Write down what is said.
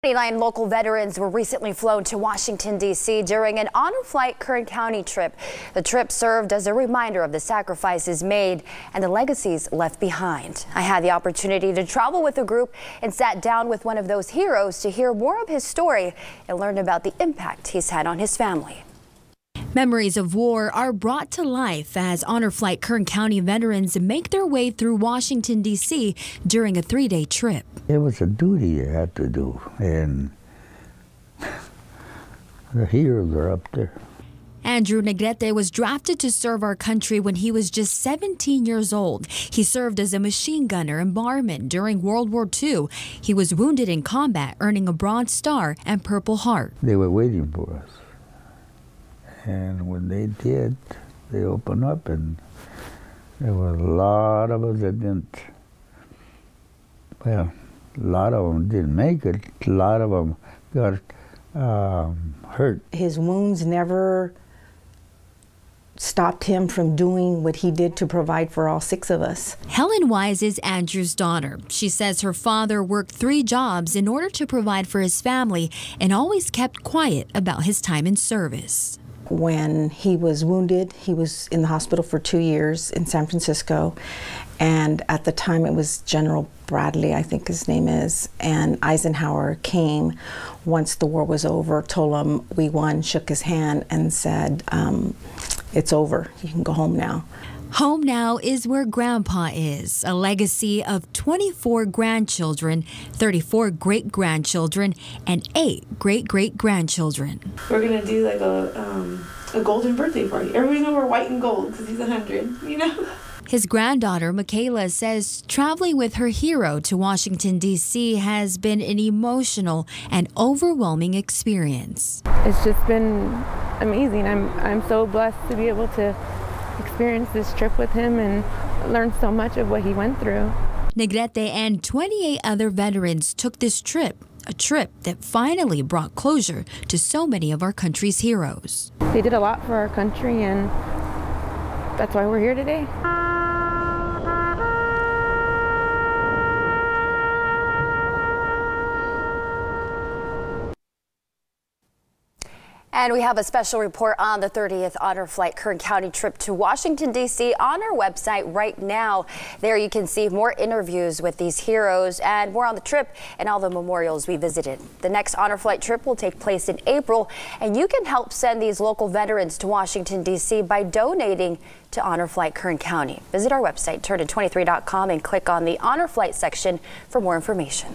29 local veterans were recently flown to Washington, D.C. during an honor flight Kern County trip. The trip served as a reminder of the sacrifices made and the legacies left behind. I had the opportunity to travel with the group and sat down with one of those heroes to hear more of his story and learn about the impact he's had on his family. Memories of war are brought to life as Honor Flight Kern County veterans make their way through Washington, D.C. during a 3-day trip. It was a duty you had to do, and the heroes are up there. Andrew Negrete was drafted to serve our country when he was just 17 years old. He served as a machine gunner and barman during World War II. He was wounded in combat, earning a Bronze Star and Purple Heart. They were waiting for us. And when they did, they opened up, and there were a lot of us that didn't. Well, a lot of them didn't make it. A lot of them got hurt. His wounds never stopped him from doing what he did to provide for all 6 of us. Helen Wise is Andrew's daughter. She says her father worked 3 jobs in order to provide for his family and always kept quiet about his time in service. When he was wounded, he was in the hospital for 2 years in San Francisco, and at the time it was General Bradley, I think his name is, and Eisenhower came once the war was over, told him we won, shook his hand and said, it's over, you can go home now. Home now is where Grandpa is, a legacy of 24 grandchildren, 34 great-grandchildren, and 8 great-great-grandchildren. We're going to do like a golden birthday party. Everybody's going to wear white and gold because he's 100, you know? His granddaughter, Michaela, says traveling with her hero to Washington, D.C. has been an emotional and overwhelming experience. It's just been amazing. I'm so blessed to be able to experience this trip with him and learn so much of what he went through. Negrete and 28 other veterans took this trip, a trip that finally brought closure to so many of our country's heroes. They did a lot for our country, and that's why we're here today. And we have a special report on the 30th Honor Flight Kern County trip to Washington, D.C. on our website right now. There you can see more interviews with these heroes and more on the trip and all the memorials we visited. The next Honor Flight trip will take place in April, and you can help send these local veterans to Washington, D.C. by donating to Honor Flight Kern County. Visit our website, turn23.com, and click on the Honor Flight section for more information.